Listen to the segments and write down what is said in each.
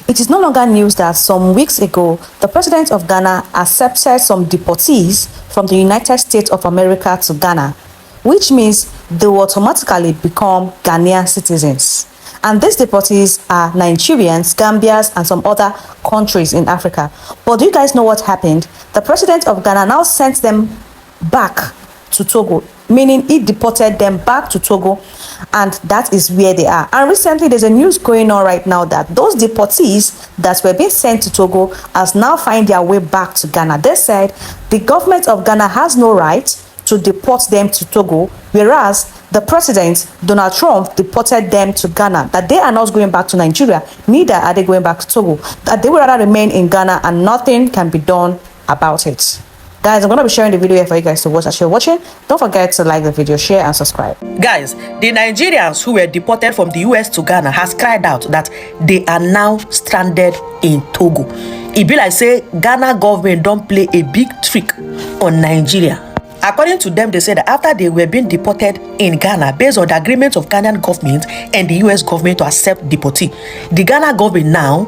It is no longer news that some weeks ago, the president of Ghana accepted some deportees from the United States of America to Ghana, which means they will automatically become Ghanaian citizens. And these deportees are Nigerians, Gambians, and some other countries in Africa. But do you guys know what happened? The president of Ghana now sent them back to Togo, meaning he deported them back to Togo, and that is where they are. And recently there's a news going on right now that those deportees that were being sent to Togo has now find their way back to Ghana. They said the government of Ghana has no right to deport them to Togo, whereas the president, Donald Trump, deported them to Ghana, that they are not going back to Nigeria, neither are they going back to Togo, that they will rather remain in Ghana and nothing can be done about it. Guys, I'm going to be sharing the video here for you guys to watch. As you're watching, don't forget to like the video, share, and subscribe. Guys, the Nigerians who were deported from the US to Ghana has cried out that they are now stranded in Togo. It be like say Ghana government don't play a big trick on Nigeria. According to them, they said that after they were being deported in Ghana based on the agreement of Ghanaian government and the US government to accept deportee, the Ghana government now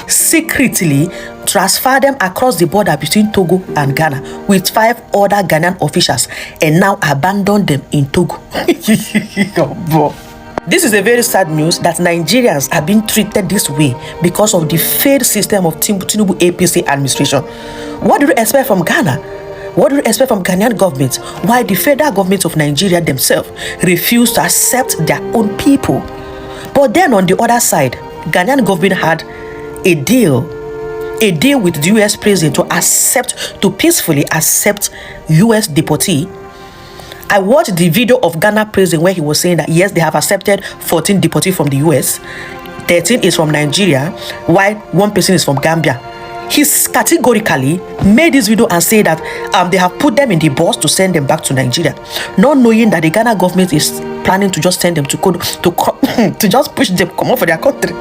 secretly transfer them across the border between Togo and Ghana with 5 other Ghanaian officials and now abandon them in Togo. This is a very sad news that Nigerians are being treated this way because of the failed system of Tinubu APC administration. What do you expect from Ghana? What do you expect from Ghanaian government? Why the federal government of Nigeria themselves refuse to accept their own people? But then on the other side, Ghanaian government had a deal with the US president to peacefully accept US deportee. I watched the video of Ghana president where he was saying that yes, they have accepted 14 deportees from the US, 13 is from Nigeria, while 1 person is from Gambia. He categorically made this video and said that they have put them in the bus to send them back to Nigeria, not knowing that the Ghana government is planning to just send them to just push them come out for their country.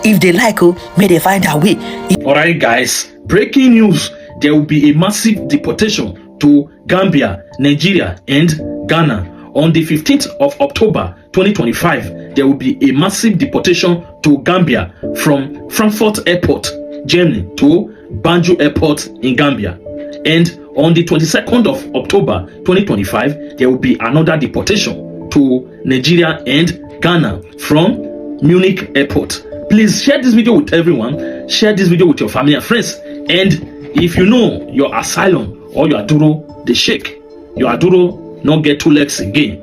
If they like, may they find their way. Alright guys, breaking news. There will be a massive deportation to Gambia, Nigeria and Ghana. On the 15th of October 2025, there will be a massive deportation to Gambia from Frankfurt Airport, Germany to Banjul Airport in Gambia. And on the 22nd of October 2025, there will be another deportation to Nigeria and Ghana from Munich Airport. Please share this video with everyone. Share this video with your family and friends. And if you know your asylum or your aduro, they shake. Your aduro not get 2 legs again.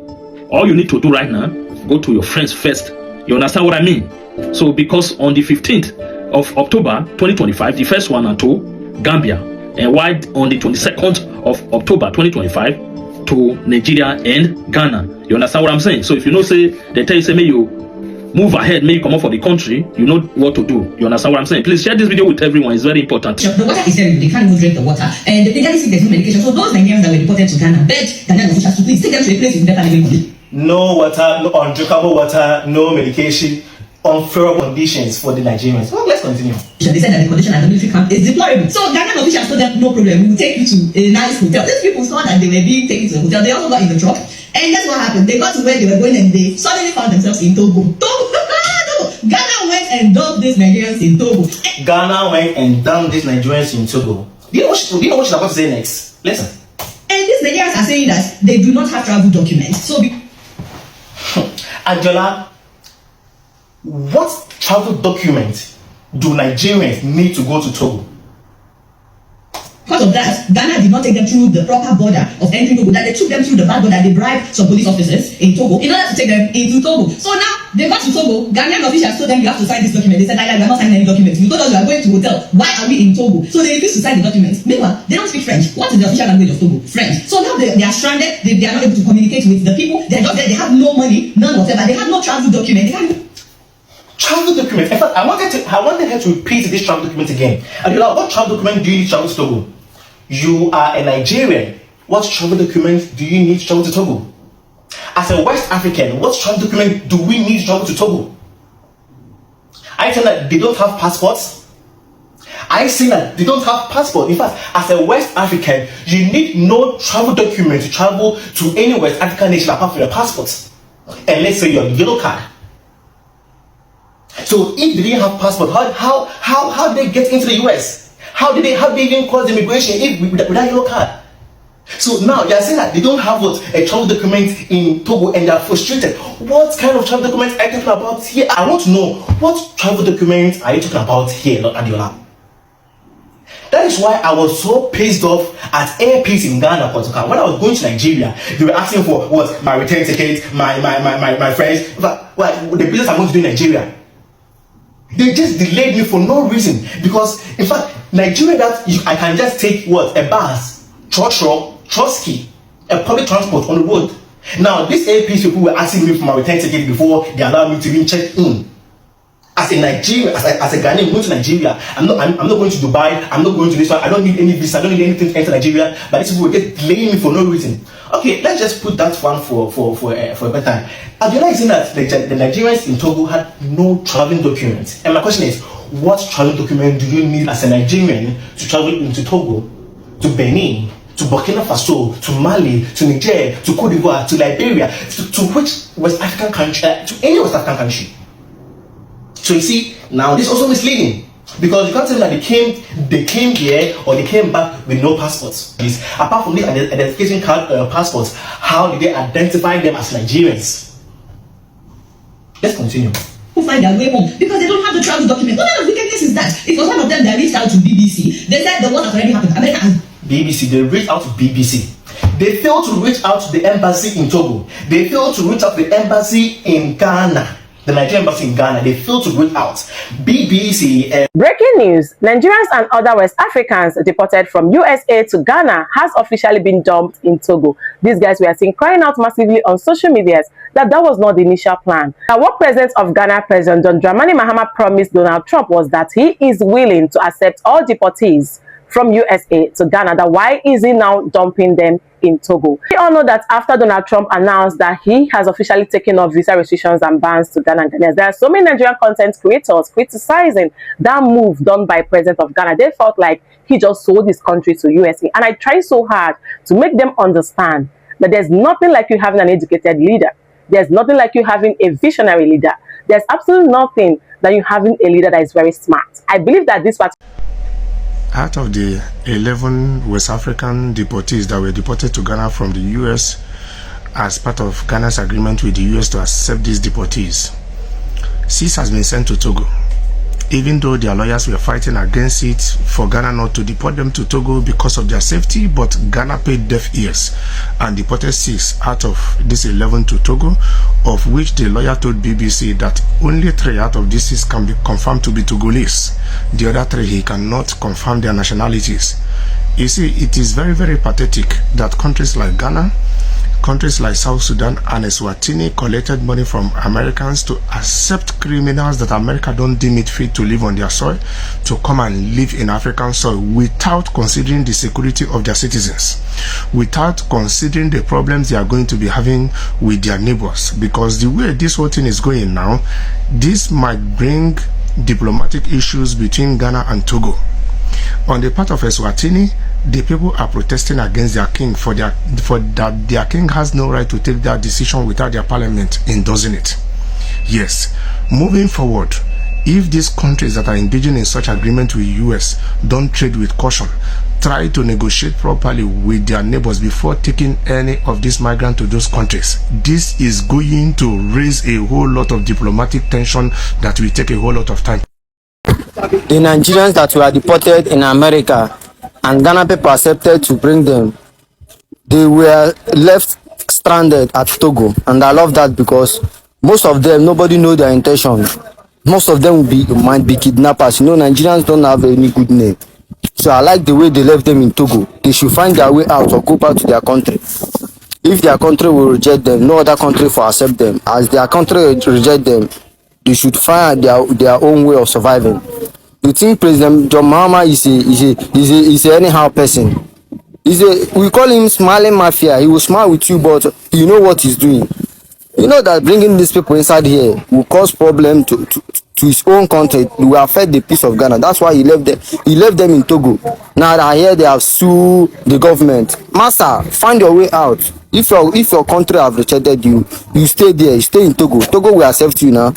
All you need to do right now, go to your friends first. You understand what I mean? So because on the 15th of October 2025, the first 1 and 2, Gambia, and while on the 22nd of October 2025 to Nigeria and Ghana. You understand what I'm saying? So if you know, say they tell you, say may you move ahead, may you come out for the country, you know what to do. You understand what I'm saying? Please share this video with everyone. It's very important. The water is terrible. They can't even drink the water, and they can't see there's no medication. So those Nigerians that were deported to Ghana begged Ghanaian officials to please take them to a place with better living. No water, no undrinkable water, no medication, unfavorable conditions for the Nigerians. Well, let's continue. They said that the condition at the military camp is deplorable. So Ghanaian officials told them, no problem, we will take you to a nice hotel. These people saw that they were being taken to a hotel. They also got in the truck. And guess what happened? They got to where they were going and they suddenly found themselves in Togo. Ghana went and dumped these Nigerians in Togo. Ghana went and dumped these Nigerians in Togo. Do you know what she's about to say next? Listen. And these Nigerians are saying that they do not have travel documents. So, Angela, what travel document do Nigerians need to go to Togo? Because of that, Ghana did not take them through the proper border of entering Togo. That they took them through the back border. They bribed some police officers in Togo in order to take them into Togo. So now they got to Togo. Ghanaian officials told them you have to sign this document. They said, "I are not signing any documents. You told us you are going to hotel. Why are we in Togo?" So they refused to sign the documents. Meanwhile, they don't speak French. What is the official language of Togo? French. So now they are stranded. They are not able to communicate with the people. They are just there. They have no money, none whatever. They have no travel document. They can't. Travel document. In fact, I wanted her to repeat this travel document again. And you're like, what travel document do you need to travel to Togo? You are a Nigerian. What travel document do you need to travel to Togo? As a West African, what travel document do we need to travel to Togo? I tell that they don't have passports. I say that they don't have passport. In fact, as a West African, you need no travel document to travel to any West African nation apart from your passport. And let's say your yellow card. So if they didn't have passport, how did they get into the US? How did they even cross immigration without yellow card? So now they are saying that they don't have a travel document in Togo and they are frustrated. What kind of travel documents are you talking about here? I want to know, what travel documents are you talking about here, Lord Adiola? That is why I was so pissed off at airports in Ghana, Portugal. When I was going to Nigeria, they were asking for what? My return ticket, my friends, the business I'm going to do in Nigeria. They just delayed me for no reason. Because in fact, Nigeria, I can just take a bus, Trotsky, a public transport on the road. Now, these APC people were asking me for my return ticket before they allowed me to even check in. As a Nigerian, as a Ghanaian going to Nigeria, I'm not going to Dubai, I'm not going to this one, I don't need any visa, I don't need anything to enter Nigeria, but these people will get delaying me for no reason. Okay, let's just put that one for a better time. Adiola is saying that the Nigerians in Togo had no traveling documents. And my question is, what travel document do you need as a Nigerian to travel into Togo, to Benin, to Burkina Faso, to Mali, to Niger, to Cote d'Ivoire, to Liberia, to which West African country, to any West African country? So you see, now this is also misleading, because you can't tell me that they came here or they came back with no passports. Apart from this identification card passports, how did they identify them as Nigerians? Let's continue. Who find their way home because they don't have the travel document. What kind of wickedness is that? It was one of them that reached out to BBC. They said the war has already happened. America has BBC, they reached out to BBC. They failed to reach out to the embassy in Togo. They failed to reach out to the embassy in Ghana. The Nigerian embassy in Ghana, they failed to reach out. BBC. Breaking news: Nigerians and other West Africans deported from USA to Ghana has officially been dumped in Togo. These guys were seen crying out massively on social media that was not the initial plan. Now, what President of Ghana, President John Dramani Mahama, promised Donald Trump was that he is willing to accept all deportees from USA to Ghana. That why is he now dumping them in Togo? We all know that after Donald Trump announced that he has officially taken off visa restrictions and bans to Ghana and Ghanaians, there are so many Nigerian content creators criticizing that move done by President of Ghana. They felt like he just sold his country to USA. And I try so hard to make them understand that there's nothing like you having an educated leader. There's nothing like you having a visionary leader. There's absolutely nothing that you having a leader that is very smart. I believe that this out of the 11 West African deportees that were deported to Ghana from the US as part of Ghana's agreement with the US to accept these deportees, 6 has been sent to Togo, even though their lawyers were fighting against it for Ghana not to deport them to Togo because of their safety. But Ghana paid deaf ears and deported 6 out of these 11 to Togo, of which the lawyer told BBC that only 3 out of these 6 can be confirmed to be Togolese. The other 3 he cannot confirm their nationalities. You see, it is very, very pathetic that countries like Ghana, countries like South Sudan and Eswatini collected money from Americans to accept criminals that America don't deem it fit to live on their soil to come and live in African soil without considering the security of their citizens, without considering the problems they are going to be having with their neighbors. Because the way this whole thing is going now, this might bring diplomatic issues between Ghana and Togo. On the part of Eswatini, the people are protesting against their king for that their king has no right to take that decision without their parliament endorsing it. Yes, moving forward, if these countries that are engaging in such agreement with US don't trade with caution, try to negotiate properly with their neighbors before taking any of these migrants to those countries, this is going to raise a whole lot of diplomatic tension that will take a whole lot of time. The Nigerians that were deported in America and Ghana people accepted to bring them, they were left stranded at Togo, and I love that because most of them, nobody know their intention. Most of them might be kidnappers. You know, Nigerians don't have any good name. So I like the way they left them in Togo. They should find their way out or go back to their country. If their country will reject them, no other country will accept them. As their country reject them, they should find their own way of surviving. You think President John Mahama is a anyhow person? We call him smiling mafia. He will smile with you, but you know what he's doing. You know that bringing these people inside here will cause problem to his own country. It will affect the peace of Ghana. That's why he left them. He left them in Togo. Now that I hear they have sued the government. Master, find your way out. If your country have rejected you, you stay there. You stay in Togo. Togo will accept you now.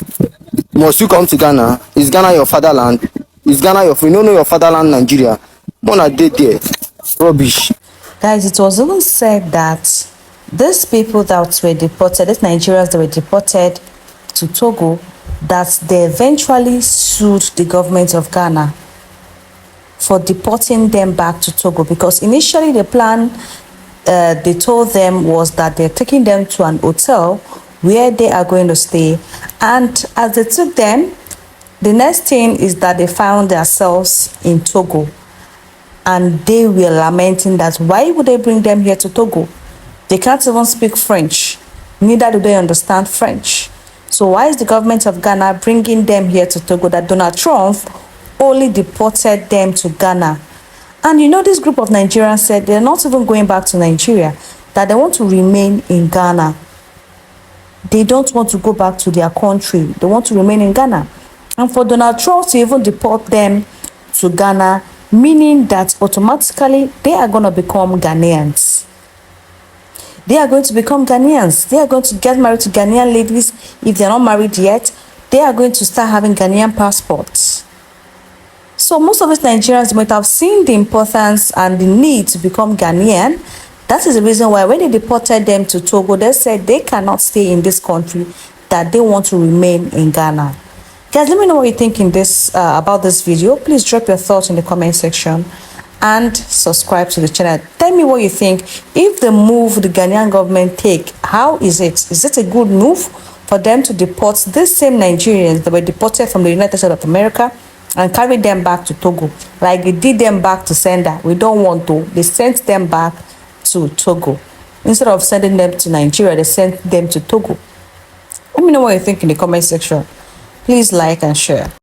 Must you come to Ghana? Is Ghana your fatherland? Is Ghana your? You don't know your fatherland, Nigeria. Wanna date there? Rubbish. Guys, it was even said that these people that were deported, these Nigerians that were deported to Togo, that they eventually sued the government of Ghana for deporting them back to Togo, because initially the plan they told them was that they're taking them to an hotel where they are going to stay, and as they took them, the next thing is that they found themselves in Togo, and they were lamenting that why would they bring them here to Togo? They can't even speak French, neither do they understand French. So why is the government of Ghana bringing them here to Togo, that Donald Trump only deported them to Ghana? And you know, this group of Nigerians said they're not even going back to Nigeria, that they want to remain in Ghana. They don't want to go back to their country. They want to remain in Ghana. And for Donald Trump to even deport them to Ghana, meaning that automatically they are going to become Ghanaians. They are going to become Ghanaians. They are going to get married to Ghanaian ladies. If they're not married yet, they are going to start having Ghanaian passports. So most of us Nigerians might have seen the importance and the need to become Ghanaian. That is the reason why when they deported them to Togo, they said they cannot stay in this country, that they want to remain in Ghana. Guys, let me know what you think in this about this video. Please drop your thoughts in the comment section and subscribe to the channel. Tell me what you think. If the move the Ghanaian government take, how is it? Is it a good move for them to deport these same Nigerians that were deported from the United States of America and carry them back to Togo, like they did them back to sender? We don't want to. They sent them back to Togo. Instead of sending them to Nigeria, they sent them to Togo. Let me know what you think in the comment section. Please like and share.